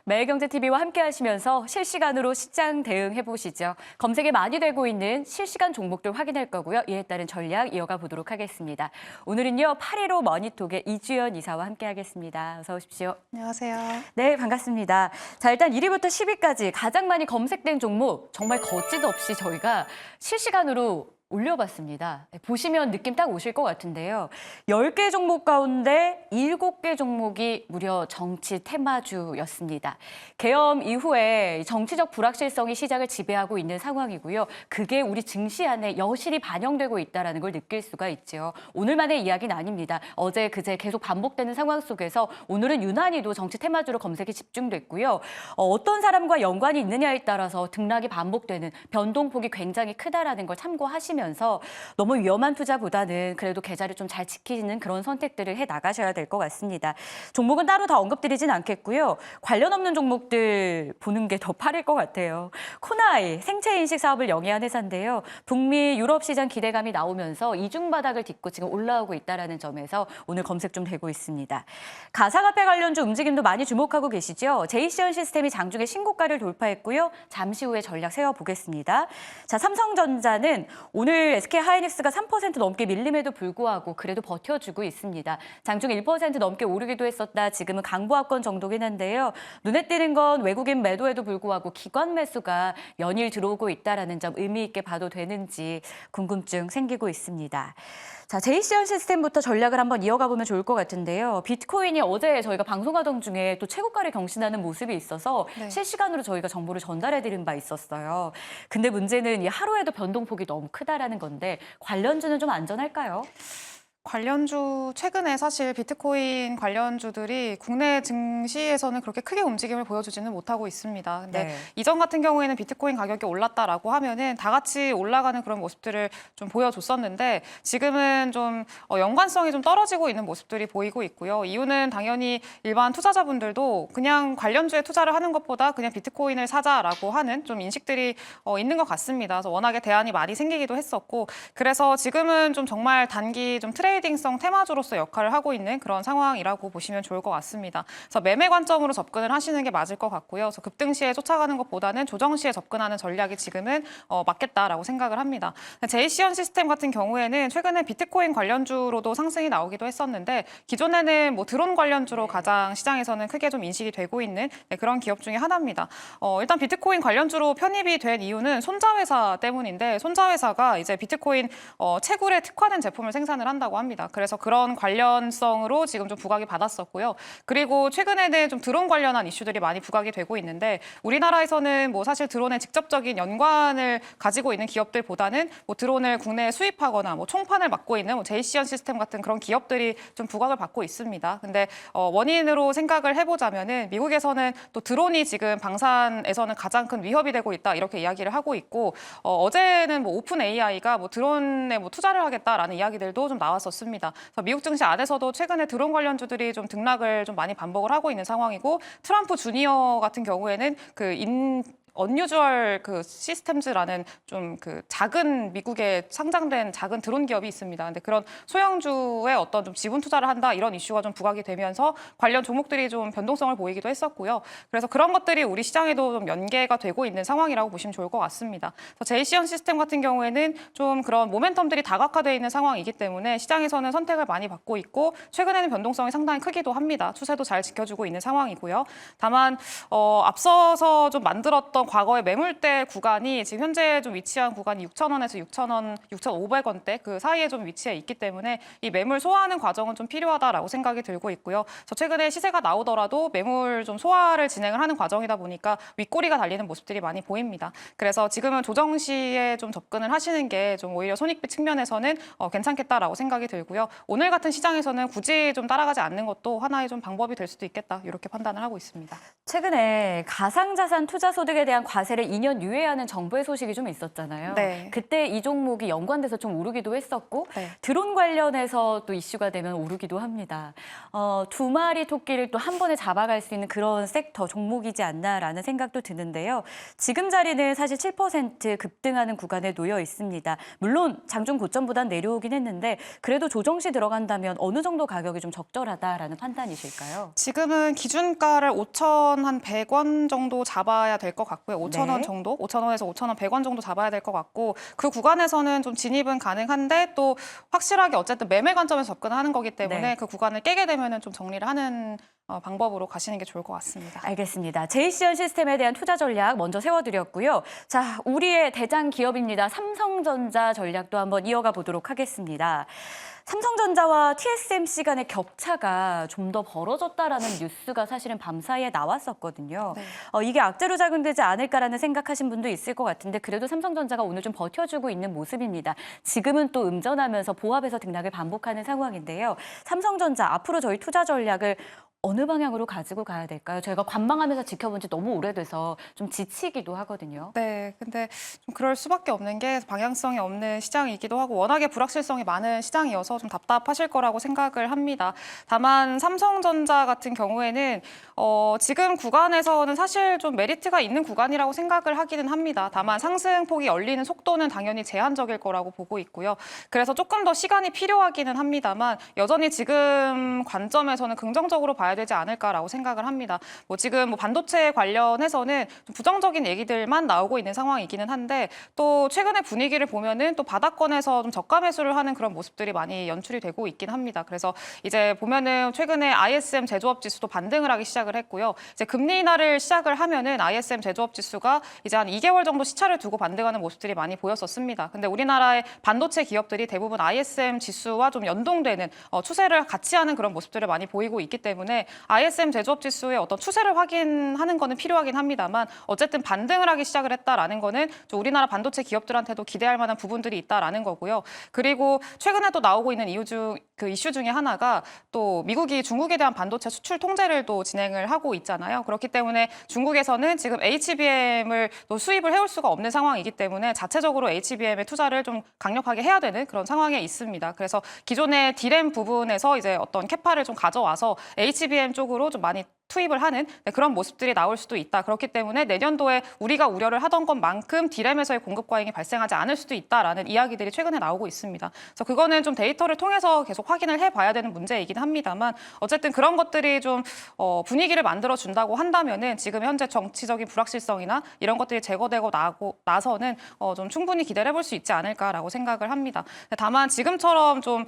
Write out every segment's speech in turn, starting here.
매일경제TV와 함께 하시면서 실시간으로 시장 대응해보시죠. 검색에 많이 되고 있는 실시간 종목들 확인할 거고요. 이에 따른 전략 이어가 보도록 하겠습니다. 오늘은요, 815 머니톡의 이주연 이사와 함께 하겠습니다. 어서 오십시오. 안녕하세요. 네, 반갑습니다. 자, 일단 1위부터 10위까지 가장 많이 검색된 종목 정말 거짓 없이 저희가 실시간으로 올려봤습니다. 보시면 느낌 딱 오실 것 같은데요. 10개 종목 가운데 7개 종목이 무려 정치 테마주였습니다. 계엄 이후에 정치적 불확실성이 시장을 지배하고 있는 상황이고요. 그게 우리 증시 안에 여실히 반영되고 있다는 걸 느낄 수가 있죠. 오늘만의 이야기는 아닙니다. 어제, 그제 계속 반복되는 상황 속에서 오늘은 유난히도 정치 테마주로 검색이 집중됐고요. 어떤 사람과 연관이 있느냐에 따라서 등락이 반복되는 변동폭이 굉장히 크다라는 걸 참고하시면 너무 위험한 투자보다는 그래도 계좌를 좀 잘 지키는 그런 선택들을 해 나가셔야 될 것 같습니다. 종목은 따로 다 언급드리진 않겠고요. 관련 없는 종목들 보는 게 더 빠를 것 같아요. 코나이 생체 인식 사업을 영위한 회사인데요. 북미 유럽 시장 기대감이 나오면서 이중 바닥을 딛고 지금 올라오고 있다는 점에서 오늘 검색 좀 되고 있습니다. 가상화폐 관련주 움직임도 많이 주목하고 계시죠. 제이시언 시스템이 장중에 신고가를 돌파했고요. 잠시 후에 전략 세워보겠습니다. 자, 삼성전자는 오늘 SK하이닉스가 3% 넘게 밀림에도 불구하고 그래도 버텨주고 있습니다. 장중 1% 넘게 오르기도 했었다. 지금은 강보합권 정도긴 한데요. 눈에 띄는 건 외국인 매도에도 불구하고 기관 매수가 연일 들어오고 있다는 점 의미 있게 봐도 되는지 궁금증 생기고 있습니다. 자, 제이시언 시스템부터 전략을 한번 이어가 보면 좋을 것 같은데요. 비트코인이 어제 저희가 방송하던 중에 또 최고가를 경신하는 모습이 있어서 실시간으로 저희가 정보를 전달해드린 바 있었어요. 근데 문제는 이 하루에도 변동폭이 너무 크다라는 건데 관련주는 좀 안전할까요? 관련주, 최근에 사실 비트코인 관련주들이 국내 증시에서는 그렇게 크게 움직임을 보여주지는 못하고 있습니다. 근데 이전 같은 경우에는 비트코인 가격이 올랐다라고 하면은 다 같이 올라가는 그런 모습들을 좀 보여줬었는데 지금은 좀 연관성이 좀 떨어지고 있는 모습들이 보이고 있고요. 이유는 당연히 일반 투자자분들도 그냥 관련주에 투자를 하는 것보다 그냥 비트코인을 사자라고 하는 좀 인식들이 있는 것 같습니다. 그래서 워낙에 대안이 많이 생기기도 했었고 그래서 지금은 좀 정말 단기 좀 트레이딩성 테마주로서 역할을 하고 있는 그런 상황이라고 보시면 좋을 것 같습니다. 그래서 매매 관점으로 접근을 하시는 게 맞을 것 같고요. 그래서 급등 시에 쫓아가는 것보다는 조정 시에 접근하는 전략이 지금은 맞겠다라고 생각을 합니다. 제이시언 시스템 같은 경우에는 최근에 비트코인 관련주로도 상승이 나오기도 했었는데 기존에는 뭐 드론 관련주로 가장 시장에서는 크게 좀 인식이 되고 있는 그런 기업 중에 하나입니다. 일단 비트코인 관련주로 편입이 된 이유는 손자회사 때문인데 손자회사가 이제 비트코인 채굴에 특화된 제품을 생산을 한다고 합니다. 그래서 그런 관련성으로 지금 좀 부각이 받았었고요. 그리고 최근에는 좀 드론 관련한 이슈들이 많이 부각이 되고 있는데 우리나라에서는 뭐 사실 드론에 직접적인 연관을 가지고 있는 기업들보다는 뭐 드론을 국내에 수입하거나 뭐 총판을 맡고 있는 뭐 제이시언 시스템 같은 그런 기업들이 좀 부각을 받고 있습니다. 근데 원인으로 생각을 해보자면은 미국에서는 또 드론이 지금 방산에서는 가장 큰 위협이 되고 있다 이렇게 이야기를 하고 있고 어제는 뭐 오픈 AI가 뭐 드론에 뭐 투자를 하겠다라는 이야기들도 좀 나왔었습니다. 그래서 미국 증시 안에서도 최근에 드론 관련주들이 좀 등락을 좀 많이 반복을 하고 있는 상황이고 트럼프 주니어 같은 경우에는 언유주얼 시스템즈라는 좀 작은 미국에 상장된 작은 드론 기업이 있습니다. 근데 그런 소형주에 어떤 좀 지분 투자를 한다 이런 이슈가 좀 부각이 되면서 관련 종목들이 좀 변동성을 보이기도 했었고요. 그래서 그런 것들이 우리 시장에도 좀 연계가 되고 있는 상황이라고 보시면 좋을 것 같습니다. 그래서 제이시언 시스템 같은 경우에는 좀 그런 모멘텀들이 다각화되어 있는 상황이기 때문에 시장에서는 선택을 많이 받고 있고 최근에는 변동성이 상당히 크기도 합니다. 추세도 잘 지켜주고 있는 상황이고요. 다만 앞서서 좀 만들었던 과거의 매물대 구간이 지금 현재 좀 위치한 구간이 6,000원에서 6,000원, 6,500원대 그 사이에 좀 위치해 있기 때문에 이 매물 소화하는 과정은 좀 필요하다라고 생각이 들고 있고요. 그래서 최근에 시세가 나오더라도 매물 좀 소화를 진행을 하는 과정이다 보니까 윗꼬리가 달리는 모습들이 많이 보입니다. 그래서 지금은 조정 시에 좀 접근을 하시는 게 좀 오히려 손익비 측면에서는 괜찮겠다라고 생각이 들고요. 오늘 같은 시장에서는 굳이 좀 따라가지 않는 것도 하나의 좀 방법이 될 수도 있겠다 이렇게 판단을 하고 있습니다. 최근에 가상자산 투자 소득에 대한 대한 과세를 2년 유예하는 정부의 소식이 좀 있었잖아요. 네. 그때 이 종목이 연관돼서 좀 오르기도 했었고 네. 드론 관련해서 또 이슈가 되면 오르기도 합니다. 두 마리 토끼를 또 한 번에 잡아갈 수 있는 그런 섹터 종목이지 않나라는 생각도 드는데요. 지금 자리는 사실 7% 급등하는 구간에 놓여 있습니다. 물론 장중 고점보단 내려오긴 했는데 그래도 조정 시 들어간다면 어느 정도 가격이 좀 적절하다라는 판단이실까요? 지금은 기준가를 5,100원 정도 잡아야 될 것 같고요. 5,000원 네. 정도, 5,000원에서 5,100원 정도 잡아야 될 것 같고 그 구간에서는 좀 진입은 가능한데 또 확실하게 어쨌든 매매 관점에서 접근하는 거기 때문에 네. 그 구간을 깨게 되면은 좀 정리를 하는 방법으로 가시는 게 좋을 것 같습니다. 알겠습니다. JCN 시스템에 대한 투자 전략 먼저 세워드렸고요. 자, 우리의 대장 기업입니다. 삼성전자 전략도 한번 이어가 보도록 하겠습니다. 삼성전자와 TSMC 간의 격차가 좀 더 벌어졌다라는 뉴스가 사실은 밤사이에 나왔었거든요. 네. 이게 악재로 작용되지 않을까라는 생각하신 분도 있을 것 같은데 그래도 삼성전자가 오늘 좀 버텨주고 있는 모습입니다. 지금은 또 음전하면서 보합에서 등락을 반복하는 상황인데요. 삼성전자 앞으로 저희 투자 전략을 어느 방향으로 가지고 가야 될까요? 저희가 관망하면서 지켜본 지 너무 오래돼서 좀 지치기도 하거든요. 네, 근데 좀 그럴 수밖에 없는 게 방향성이 없는 시장이기도 하고 워낙에 불확실성이 많은 시장이어서 좀 답답하실 거라고 생각을 합니다. 다만 삼성전자 같은 경우에는 지금 구간에서는 사실 좀 메리트가 있는 구간이라고 생각을 하기는 합니다. 다만 상승폭이 열리는 속도는 당연히 제한적일 거라고 보고 있고요. 그래서 조금 더 시간이 필요하기는 합니다만 여전히 지금 관점에서는 긍정적으로 봐야 되지 않을까라고 생각을 합니다. 지금 반도체 관련해서는 좀 부정적인 얘기들만 나오고 있는 상황이기는 한데 또 최근에 분위기를 보면은 또 바닥권에서 좀 저가 매수를 하는 그런 모습들이 많이 연출이 되고 있긴 합니다. 그래서 이제 보면은 최근에 ISM 제조업 지수도 반등을 하기 시작을 했고요. 이제 금리 인하를 시작을 하면은 ISM 제조업 지수가 이제 한 2개월 정도 시차를 두고 반등하는 모습들이 많이 보였었습니다. 근데 우리나라의 반도체 기업들이 대부분 ISM 지수와 좀 연동되는 추세를 같이 하는 그런 모습들을 많이 보이고 있기 때문에 ISM 제조업 지수의 어떤 추세를 확인하는 거는 필요하긴 합니다만 어쨌든 반등을 하기 시작을 했다라는 거는 좀 우리나라 반도체 기업들한테도 기대할 만한 부분들이 있다라는 거고요. 그리고 최근에 또 나오고 있는 이슈 중에 하나가 또 미국이 중국에 대한 반도체 수출 통제를 또 진행을 하고 있잖아요. 그렇기 때문에 중국에서는 지금 HBM을 또 수입을 해올 수가 없는 상황이기 때문에 자체적으로 HBM에 투자를 좀 강력하게 해야 되는 그런 상황에 있습니다. 그래서 기존의 D램 부분에서 이제 어떤 캐파를 좀 가져와서 HBM 쪽으로 좀 많이 투입을 하는 그런 모습들이 나올 수도 있다. 그렇기 때문에 내년도에 우리가 우려를 하던 것만큼 D램에서의 공급 과잉이 발생하지 않을 수도 있다라는 이야기들이 최근에 나오고 있습니다. 그래서 그거는 좀 데이터를 통해서 계속 확인을 해봐야 되는 문제이긴 합니다만 어쨌든 그런 것들이 좀 분위기를 만들어 준다고 한다면은 지금 현재 정치적인 불확실성이나 이런 것들이 제거되고 나서는 좀 충분히 기대를 해볼 수 있지 않을까라고 생각을 합니다. 다만 지금처럼 좀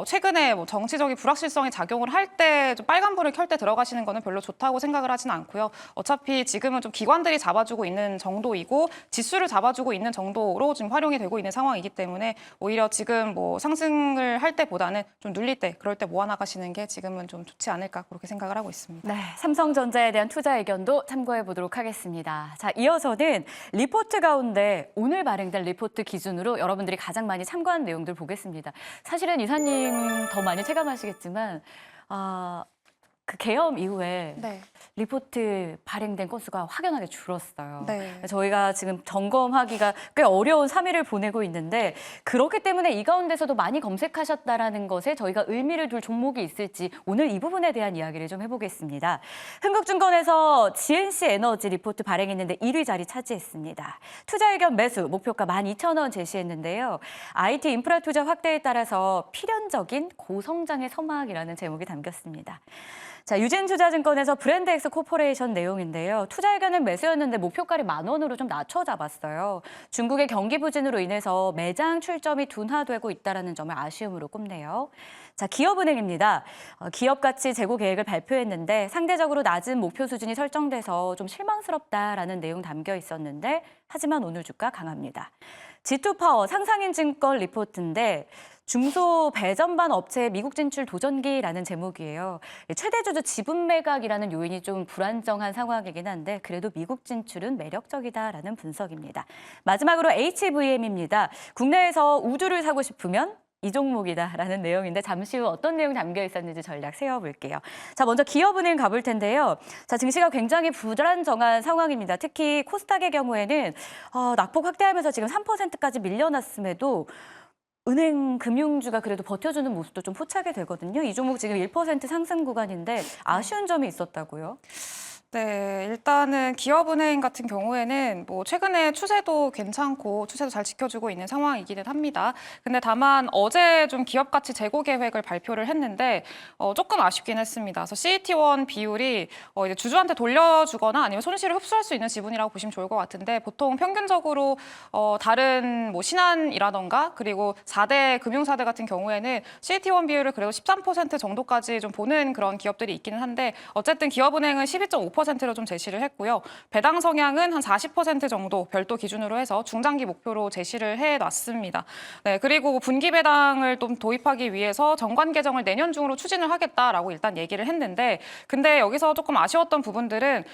최근에 정치적인 불확실성이 작용을 할 때 좀 빨간불을 켤 때 들어가시는 거는 별로 좋다고 생각을 하진 않고요. 어차피 지금은 좀 기관들이 잡아주고 있는 정도이고 지수를 잡아주고 있는 정도로 지금 활용이 되고 있는 상황이기 때문에 오히려 지금 상승을 할 때보다는 좀 눌릴 때 그럴 때 모아나가시는 게 지금은 좀 좋지 않을까 그렇게 생각을 하고 있습니다. 네, 삼성전자에 대한 투자 의견도 참고해 보도록 하겠습니다. 자, 이어서는 리포트 가운데 오늘 발행된 리포트 기준으로 여러분들이 가장 많이 참고한 내용들 보겠습니다. 사실은 이사님 더 많이 체감하시겠지만 그 계엄 이후에 네. 리포트 발행된 건수가 확연하게 줄었어요. 네. 저희가 지금 점검하기가 꽤 어려운 3일을 보내고 있는데 그렇기 때문에 이 가운데서도 많이 검색하셨다라는 것에 저희가 의미를 둘 종목이 있을지 오늘 이 부분에 대한 이야기를 좀 해보겠습니다. 흥국증권에서 GNC 에너지 리포트 발행했는데 1위 자리 차지했습니다. 투자 의견 매수 목표가 12,000원 제시했는데요. IT 인프라 투자 확대에 따라서 필연적인 고성장의 서막이라는 제목이 담겼습니다. 자, 유진투자증권에서 브랜드엑스 코퍼레이션 내용인데요. 투자 의견은 매수였는데 목표가를 10,000원으로 좀 낮춰 잡았어요. 중국의 경기 부진으로 인해서 매장 출점이 둔화되고 있다는 점을 아쉬움으로 꼽네요. 자, 기업은행입니다. 기업 가치 재고 계획을 발표했는데 상대적으로 낮은 목표 수준이 설정돼서 좀 실망스럽다라는 내용 담겨 있었는데 하지만 오늘 주가 강합니다. G2파워 상상인증권 리포트인데 중소 배전반 업체의 미국 진출 도전기라는 제목이에요. 최대 주주 지분 매각이라는 요인이 좀 불안정한 상황이긴 한데 그래도 미국 진출은 매력적이다라는 분석입니다. 마지막으로 HVM입니다. 국내에서 우주를 사고 싶으면 이 종목이다라는 내용인데 잠시 후 어떤 내용 담겨 있었는지 전략 세워볼게요. 자, 먼저 기업은행 가볼 텐데요. 자, 증시가 굉장히 불안정한 상황입니다. 특히 코스닥의 경우에는 낙폭 확대하면서 지금 3%까지 밀려났음에도 은행 금융주가 그래도 버텨주는 모습도 좀 포착이 되거든요. 이 종목 지금 1% 상승 구간인데 아쉬운 점이 있었다고요? 네, 일단은 기업은행 같은 경우에는 뭐 최근에 추세도 괜찮고 추세도 잘 지켜주고 있는 상황이기는 합니다. 근데 다만 어제 좀 기업 가치 재고 계획을 발표를 했는데 조금 아쉽긴 했습니다. 그래서 CET1 비율이 이제 주주한테 돌려주거나 아니면 손실을 흡수할 수 있는 지분이라고 보시면 좋을 것 같은데 보통 평균적으로 다른 뭐 신한이라던가 그리고 4대 금융사들 같은 경우에는 CET1 비율을 그래도 13% 정도까지 좀 보는 그런 기업들이 있기는 한데 어쨌든 기업은행은 12.5%로 좀 제시를 했고요. 배당 성향은 한 40% 정도 별도 기준으로 해서 중장기 목표로 제시를 해놨습니다. 네, 그리고 분기 배당을 좀 도입하기 위해서 정관 개정을 내년 중으로 추진을 하겠다라고 일단 얘기를 했는데 근데 여기서 조금 아쉬웠던 부분들은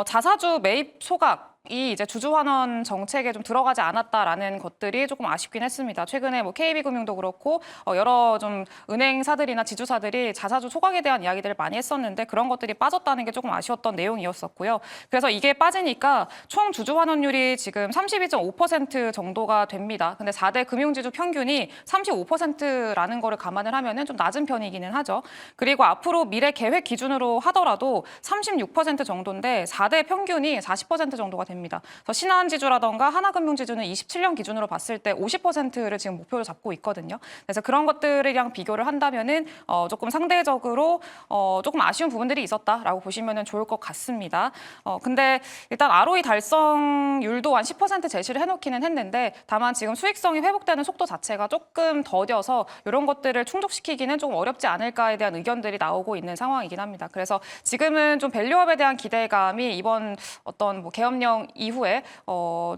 자사주 매입 소각 이 이제 주주 환원 정책에 좀 들어가지 않았다라는 것들이 조금 아쉽긴 했습니다. 최근에 뭐 KB금융도 그렇고 여러 좀 은행사들이나 지주사들이 자사주 소각에 대한 이야기들을 많이 했었는데 그런 것들이 빠졌다는 게 조금 아쉬웠던 내용이었었고요. 그래서 이게 빠지니까 총 주주 환원율이 지금 32.5% 정도가 됩니다. 근데 4대 금융지주 평균이 35%라는 거를 감안을 하면은 좀 낮은 편이기는 하죠. 그리고 앞으로 미래 계획 기준으로 하더라도 36% 정도인데 4대 평균이 40% 정도가 됩니다. 그래서 신한지주라던가 하나금융지주는 27년 기준으로 봤을 때 50%를 지금 목표로 잡고 있거든요. 그래서 그런 것들이랑 비교를 한다면은 조금 상대적으로 조금 아쉬운 부분들이 있었다라고 보시면 좋을 것 같습니다. 근데 일단 ROE 달성률도 한 10% 제시를 해놓기는 했는데 다만 지금 수익성이 회복되는 속도 자체가 조금 더뎌서 이런 것들을 충족시키기는 조금 어렵지 않을까에 대한 의견들이 나오고 있는 상황이긴 합니다. 그래서 지금은 좀 밸류업에 대한 기대감이 이번 어떤 뭐 계엄령 이후에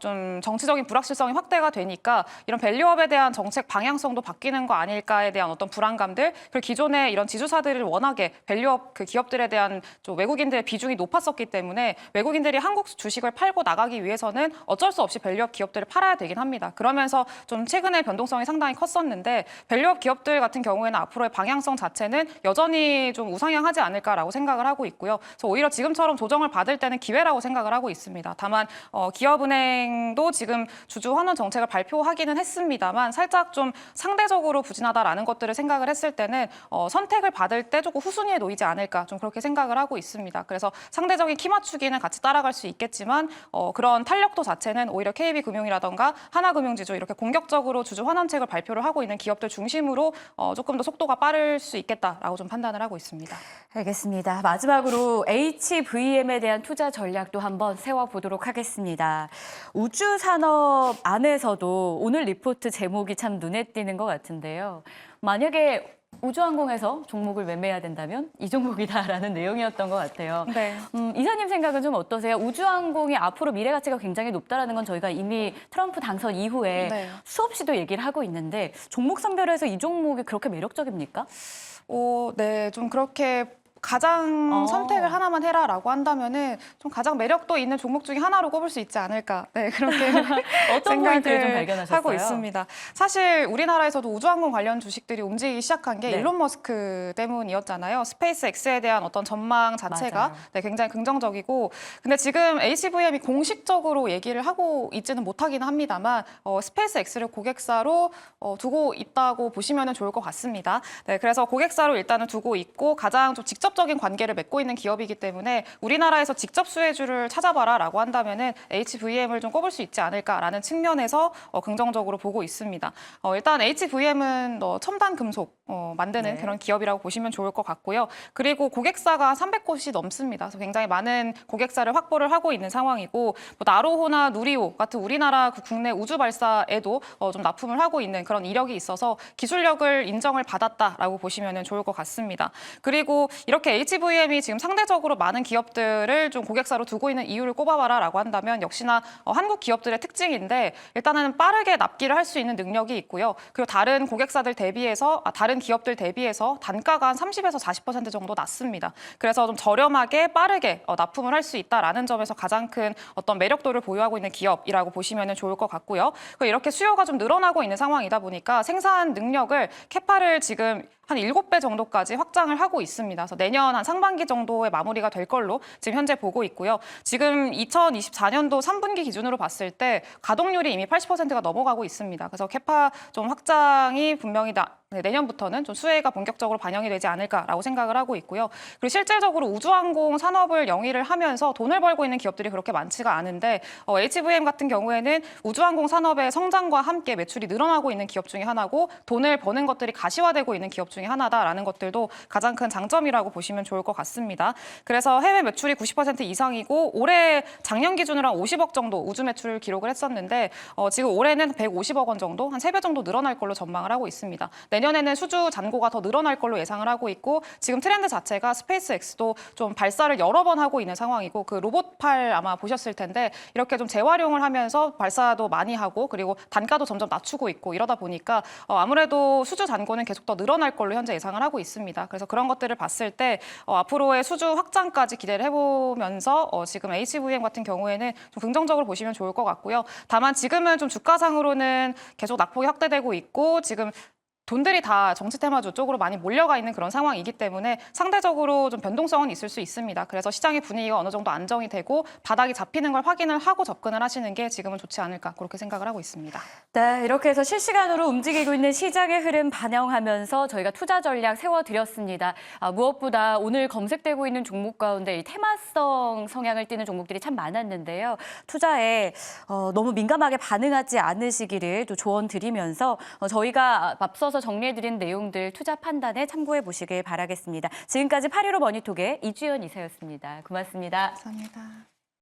좀 정치적인 불확실성이 확대가 되니까 이런 밸류업에 대한 정책 방향성도 바뀌는 거 아닐까에 대한 어떤 불안감들 그리고 기존에 이런 지주사들을 워낙에 밸류업 그 기업들에 대한 좀 외국인들의 비중이 높았었기 때문에 외국인들이 한국 주식을 팔고 나가기 위해서는 어쩔 수 없이 밸류업 기업들을 팔아야 되긴 합니다. 그러면서 좀 최근에 변동성이 상당히 컸었는데 밸류업 기업들 같은 경우에는 앞으로의 방향성 자체는 여전히 좀 우상향하지 않을까라고 생각을 하고 있고요. 그래서 오히려 지금처럼 조정을 받을 때는 기회라고 생각을 하고 있습니다. 다만 기업은행도 지금 주주 환원 정책을 발표하기는 했습니다만 살짝 좀 상대적으로 부진하다라는 것들을 생각을 했을 때는 선택을 받을 때 조금 후순위에 놓이지 않을까 좀 그렇게 생각을 하고 있습니다. 그래서 상대적인 키 맞추기는 같이 따라갈 수 있겠지만 그런 탄력도 자체는 오히려 KB금융이라던가 하나금융지주 이렇게 공격적으로 주주 환원책을 발표를 하고 있는 기업들 중심으로 조금 더 속도가 빠를 수 있겠다라고 좀 판단을 하고 있습니다. 알겠습니다. 마지막으로 HVM에 대한 투자 전략도 한번 세워보도록 하겠습니다. 우주산업 안에서도 오늘 리포트 제목이 참 눈에 띄는 것 같은데요. 만약에 우주항공에서 종목을 매매해야 된다면 이 종목이다라는 내용이었던 것 같아요. 네. 이사님 생각은 좀 어떠세요? 우주항공이 앞으로 미래 가치가 굉장히 높다라는 건 저희가 이미 트럼프 당선 이후에 네. 수없이도 얘기를 하고 있는데 종목 선별에서 이 종목이 그렇게 매력적입니까? 네, 좀 그렇게 가장 선택을 하나만 해라라고 한다면은 좀 가장 매력도 있는 종목 중에 하나로 꼽을 수 있지 않을까. 네, 그렇게 어떤 포인트를 좀 생각을 발견하셨어요? 하고 있습니다. 사실 우리나라에서도 우주항공 관련 주식들이 움직이기 시작한 게 네. 일론 머스크 때문이었잖아요. 스페이스 X에 대한 어떤 전망 자체가 네, 굉장히 긍정적이고 근데 지금 HVM이 공식적으로 얘기를 하고 있지는 못하긴 합니다만 스페이스 X를 고객사로 두고 있다고 보시면 좋을 것 같습니다. 네, 그래서 고객사로 일단은 두고 있고 가장 좀 직접적인 관계를 맺고 있는 기업이기 때문에 우리나라에서 직접 수혜주를 찾아봐라라고 한다면은 HVM을 좀 꼽을 수 있지 않을까라는 측면에서 긍정적으로 보고 있습니다. 일단 HVM은 첨단 금속 만드는 네. 그런 기업이라고 보시면 좋을 것 같고요. 그리고 고객사가 300곳이 넘습니다. 그래서 굉장히 많은 고객사를 확보를 하고 있는 상황이고 뭐 나로호나 누리호 같은 우리나라 그 국내 우주 발사에도 좀 납품을 하고 있는 그런 이력이 있어서 기술력을 인정을 받았다라고 보시면 좋을 것 같습니다. 그리고 이렇게 HVM이 지금 상대적으로 많은 기업들을 좀 고객사로 두고 있는 이유를 꼽아봐라라고 한다면 역시나 한국 기업들의 특징인데 일단은 빠르게 납기를 할 수 있는 능력이 있고요. 그리고 다른 고객사들 대비해서 다른 다른 기업들 대비해서 단가가 한 30에서 40% 정도 낮습니다. 그래서 좀 저렴하게 빠르게 납품을 할 수 있다라는 점에서 가장 큰 어떤 매력도를 보유하고 있는 기업이라고 보시면 좋을 것 같고요. 이렇게 수요가 좀 늘어나고 있는 상황이다 보니까 생산 능력을 캐파를 지금 한 7배 정도까지 확장을 하고 있습니다. 그래서 내년 한 상반기 정도에 마무리가 될 걸로 지금 현재 보고 있고요. 지금 2024년도 3분기 기준으로 봤을 때 가동률이 이미 80%가 넘어가고 있습니다. 그래서 캐파 좀 확장이 분명히 내년부터는 좀 수혜가 본격적으로 반영이 되지 않을까라고 생각을 하고 있고요. 그리고 실질적으로 우주항공 산업을 영위를 하면서 돈을 벌고 있는 기업들이 그렇게 많지가 않은데 HVM 같은 경우에는 우주항공 산업의 성장과 함께 매출이 늘어나고 있는 기업 중에 하나고 돈을 버는 것들이 가시화되고 있는 기업 중에 하나다라는 것들도 가장 큰 장점이라고 보시면 좋을 것 같습니다. 그래서 해외 매출이 90% 이상이고 올해 작년 기준으로 한 50억 정도 우주 매출 기록을 했었는데 지금 올해는 150억 원 정도, 한 3배 정도 늘어날 걸로 전망을 하고 있습니다. 내년에는 수주 잔고가 더 늘어날 걸로 예상을 하고 있고 지금 트렌드 자체가 스페이스X도 좀 발사를 여러 번 하고 있는 상황이고 그 로봇팔 아마 보셨을 텐데 이렇게 좀 재활용을 하면서 발사도 많이 하고 그리고 단가도 점점 낮추고 있고 이러다 보니까 아무래도 수주 잔고는 계속 더 늘어날 걸로 현재 예상을 하고 있습니다. 그래서 그런 것들을 봤을 때 앞으로의 수주 확장까지 기대를 해보면서 지금 HVM 같은 경우에는 좀 긍정적으로 보시면 좋을 것 같고요. 다만 지금은 좀 주가상으로는 계속 낙폭이 확대되고 있고 지금 돈들이 다 정치 테마주 쪽으로 많이 몰려가 있는 그런 상황이기 때문에 상대적으로 좀 변동성은 있을 수 있습니다. 그래서 시장의 분위기가 어느 정도 안정이 되고 바닥이 잡히는 걸 확인을 하고 접근을 하시는 게 지금은 좋지 않을까 그렇게 생각을 하고 있습니다. 네, 이렇게 해서 실시간으로 움직이고 있는 시장의 흐름 반영하면서 저희가 투자 전략 세워드렸습니다. 무엇보다 오늘 검색되고 있는 종목 가운데 이 테마성 성향을 띠는 종목들이 참 많았는데요. 투자에 너무 민감하게 반응하지 않으시기를 또 조언 드리면서 저희가 앞서서 정리해드린 내용들 투자 판단에 참고해 보시길 바라겠습니다. 지금까지 8.15 머니톡의 이주연 이사였습니다. 고맙습니다. 감사합니다.